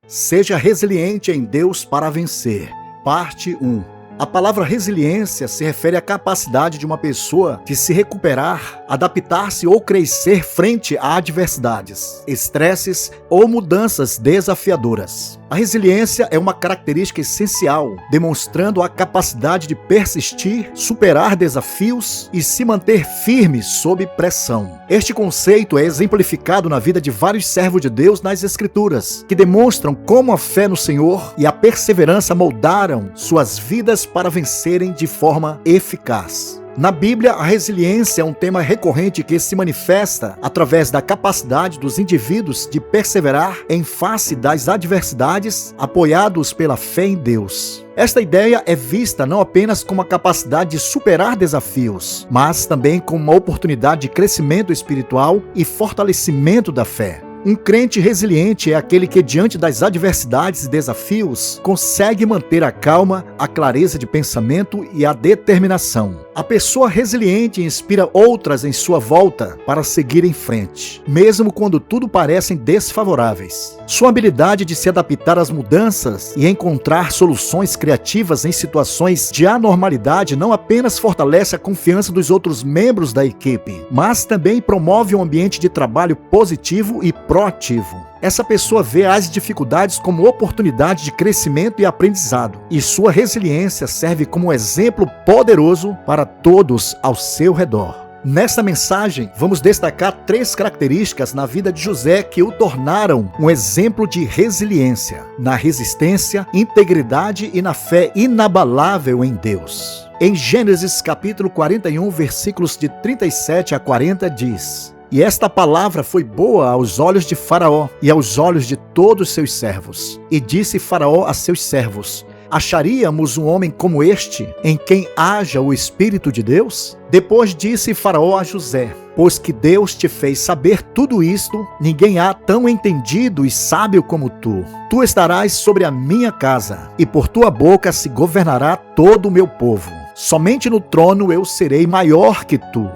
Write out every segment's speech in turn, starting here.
Seja resiliente em Deus para vencer. Parte 1. A palavra resiliência se refere à capacidade de uma pessoa de se recuperar, adaptar-se ou crescer frente a adversidades, estresses ou mudanças desafiadoras. A resiliência é uma característica essencial, demonstrando a capacidade de persistir, superar desafios e se manter firme sob pressão. Este conceito é exemplificado na vida de vários servos de Deus nas Escrituras, que demonstram como a fé no Senhor e a perseverança moldaram suas vidas para vencerem de forma eficaz. Na Bíblia, a resiliência é um tema recorrente que se manifesta através da capacidade dos indivíduos de perseverar em face das adversidades, apoiados pela fé em Deus. Esta ideia é vista não apenas como a capacidade de superar desafios, mas também como uma oportunidade de crescimento espiritual e fortalecimento da fé. Um crente resiliente é aquele que, diante das adversidades e desafios, consegue manter a calma, a clareza de pensamento e a determinação. A pessoa resiliente inspira outras em sua volta para seguir em frente, mesmo quando tudo parece desfavoráveis. Sua habilidade de se adaptar às mudanças e encontrar soluções criativas em situações de anormalidade não apenas fortalece a confiança dos outros membros da equipe, mas também promove um ambiente de trabalho positivo e proativo. Essa pessoa vê as dificuldades como oportunidade de crescimento e aprendizado, e sua resiliência serve como um exemplo poderoso para todos ao seu redor. Nesta mensagem, vamos destacar 3 características na vida de José que o tornaram um exemplo de resiliência, na resistência, integridade e na fé inabalável em Deus. Em Gênesis capítulo 41, versículos de 37 a 40 diz: "E esta palavra foi boa aos olhos de Faraó e aos olhos de todos seus servos. E disse Faraó a seus servos: Acharíamos um homem como este, em quem haja o Espírito de Deus? Depois disse Faraó a José: Pois que Deus te fez saber tudo isto, ninguém há tão entendido e sábio como tu. Tu estarás sobre a minha casa, e por tua boca se governará todo o meu povo. Somente no trono eu serei maior que tu."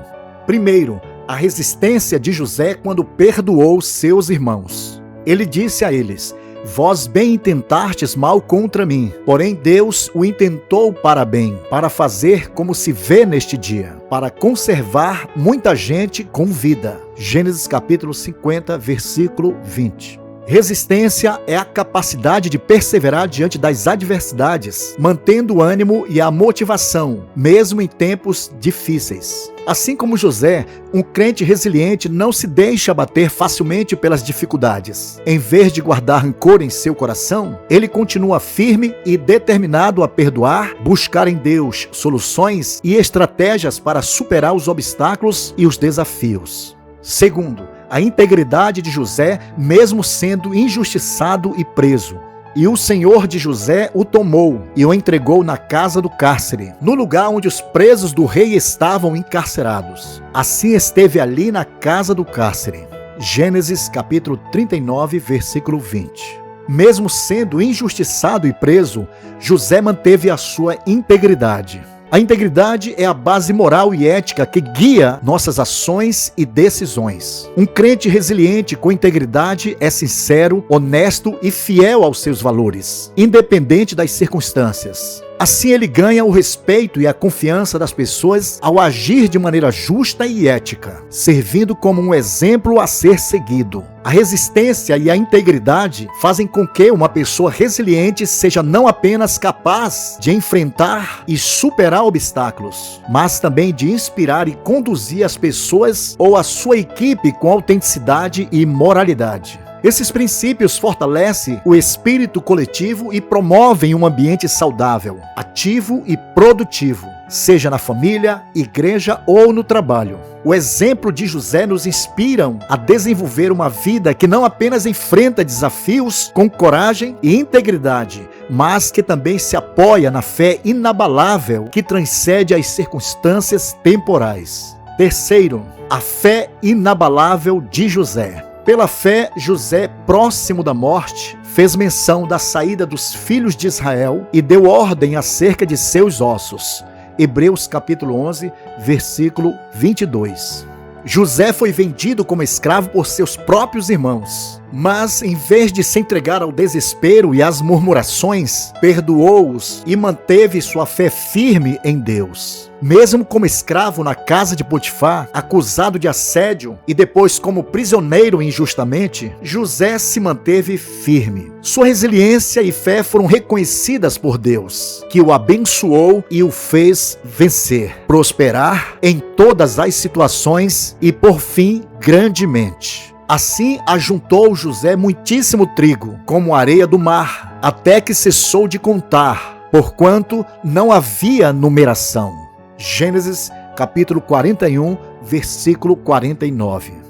Primeiro, a resistência de José quando perdoou seus irmãos. Ele disse a eles: "Vós bem intentastes mal contra mim, porém Deus o intentou para bem, para fazer como se vê neste dia, para conservar muita gente com vida." Gênesis capítulo 50, versículo 20. Resistência é a capacidade de perseverar diante das adversidades, mantendo o ânimo e a motivação, mesmo em tempos difíceis. Assim como José, um crente resiliente não se deixa abater facilmente pelas dificuldades. Em vez de guardar rancor em seu coração, ele continua firme e determinado a perdoar, buscar em Deus soluções e estratégias para superar os obstáculos e os desafios. Segundo, a integridade de José, mesmo sendo injustiçado e preso. "E o Senhor de José o tomou e o entregou na casa do cárcere, no lugar onde os presos do rei estavam encarcerados. Assim esteve ali na casa do cárcere." Gênesis capítulo 39, versículo 20. Mesmo sendo injustiçado e preso, José manteve a sua integridade. A integridade é a base moral e ética que guia nossas ações e decisões. Um crente resiliente com integridade é sincero, honesto e fiel aos seus valores, independente das circunstâncias. Assim ele ganha o respeito e a confiança das pessoas ao agir de maneira justa e ética, servindo como um exemplo a ser seguido. A resistência e a integridade fazem com que uma pessoa resiliente seja não apenas capaz de enfrentar e superar obstáculos, mas também de inspirar e conduzir as pessoas ou a sua equipe com autenticidade e moralidade. Esses princípios fortalecem o espírito coletivo e promovem um ambiente saudável, ativo e produtivo, seja na família, igreja ou no trabalho. O exemplo de José nos inspira a desenvolver uma vida que não apenas enfrenta desafios com coragem e integridade, mas que também se apoia na fé inabalável que transcende as circunstâncias temporais. Terceiro, a fé inabalável de José. Pela fé, José, próximo da morte, fez menção da saída dos filhos de Israel e deu ordem acerca de seus ossos. Hebreus capítulo 11, versículo 22. José foi vendido como escravo por seus próprios irmãos. Mas, em vez de se entregar ao desespero e às murmurações, perdoou-os e manteve sua fé firme em Deus. Mesmo como escravo na casa de Potifar, acusado de assédio e depois como prisioneiro injustamente, José se manteve firme. Sua resiliência e fé foram reconhecidas por Deus, que o abençoou e o fez vencer, prosperar em todas as situações e, por fim, grandemente. Assim ajuntou José muitíssimo trigo, como a areia do mar, até que cessou de contar, porquanto não havia numeração. Gênesis capítulo 41, versículo 49.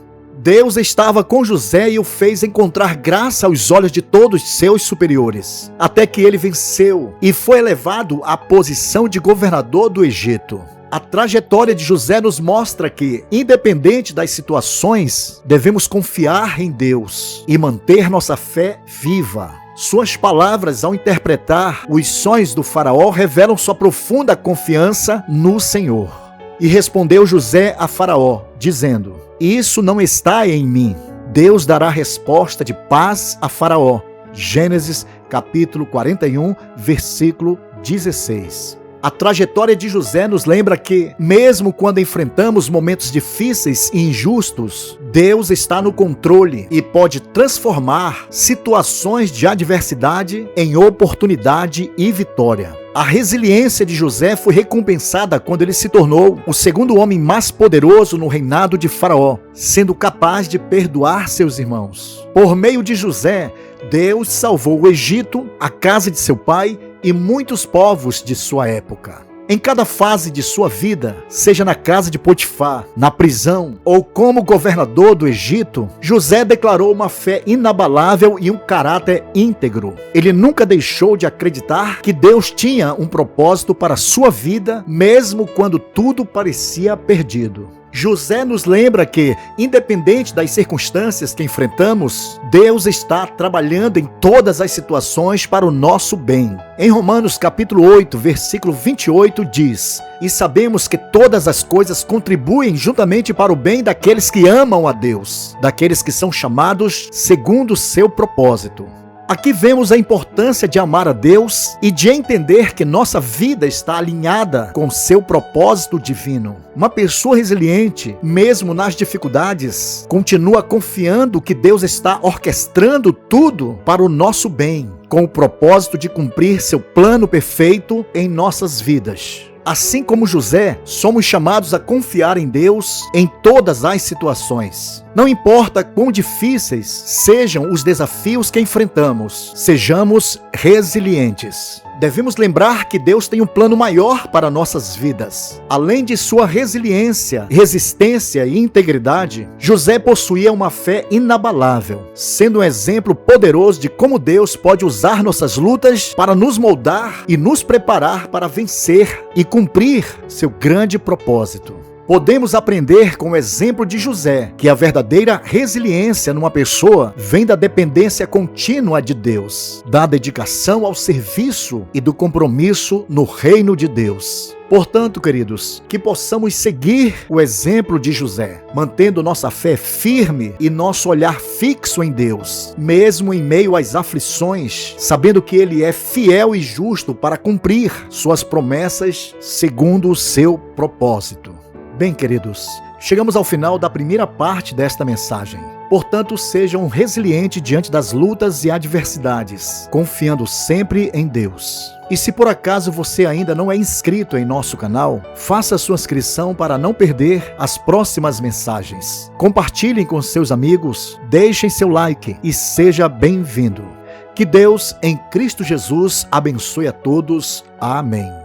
Deus estava com José e o fez encontrar graça aos olhos de todos seus superiores, até que ele venceu e foi elevado à posição de governador do Egito. A trajetória de José nos mostra que, independente das situações, devemos confiar em Deus e manter nossa fé viva. Suas palavras, ao interpretar os sonhos do faraó, revelam sua profunda confiança no Senhor. E respondeu José a faraó, dizendo: isso não está em mim. Deus dará resposta de paz a faraó. Gênesis capítulo 41, versículo 16. A trajetória de José nos lembra que, mesmo quando enfrentamos momentos difíceis e injustos, Deus está no controle e pode transformar situações de adversidade em oportunidade e vitória. A resiliência de José foi recompensada quando ele se tornou o segundo homem mais poderoso no reinado de Faraó, sendo capaz de perdoar seus irmãos. Por meio de José, Deus salvou o Egito, a casa de seu pai e muitos povos de sua época. Em cada fase de sua vida, seja na casa de Potifar, na prisão ou como governador do Egito, José declarou uma fé inabalável e um caráter íntegro. Ele nunca deixou de acreditar que Deus tinha um propósito para sua vida, mesmo quando tudo parecia perdido. José nos lembra que, independente das circunstâncias que enfrentamos, Deus está trabalhando em todas as situações para o nosso bem. Em Romanos capítulo 8, versículo 28 diz: e sabemos que todas as coisas contribuem juntamente para o bem daqueles que amam a Deus, daqueles que são chamados segundo o seu propósito. Aqui vemos a importância de amar a Deus e de entender que nossa vida está alinhada com seu propósito divino. Uma pessoa resiliente, mesmo nas dificuldades, continua confiando que Deus está orquestrando tudo para o nosso bem, com o propósito de cumprir seu plano perfeito em nossas vidas. Assim como José, somos chamados a confiar em Deus em todas as situações. Não importa quão difíceis sejam os desafios que enfrentamos, sejamos resilientes. Devemos lembrar que Deus tem um plano maior para nossas vidas. Além de sua resiliência, resistência e integridade, José possuía uma fé inabalável, sendo um exemplo poderoso de como Deus pode usar nossas lutas para nos moldar e nos preparar para vencer e cumprir seu grande propósito. Podemos aprender com o exemplo de José que a verdadeira resiliência numa pessoa vem da dependência contínua de Deus, da dedicação ao serviço e do compromisso no reino de Deus. Portanto, queridos, que possamos seguir o exemplo de José, mantendo nossa fé firme e nosso olhar fixo em Deus, mesmo em meio às aflições, sabendo que Ele é fiel e justo para cumprir suas promessas segundo o seu propósito. Bem, queridos, chegamos ao final da primeira parte desta mensagem. Portanto, sejam resilientes diante das lutas e adversidades, confiando sempre em Deus. E se por acaso você ainda não é inscrito em nosso canal, faça sua inscrição para não perder as próximas mensagens. Compartilhem com seus amigos, deixem seu like e seja bem-vindo. Que Deus, em Cristo Jesus, abençoe a todos. Amém.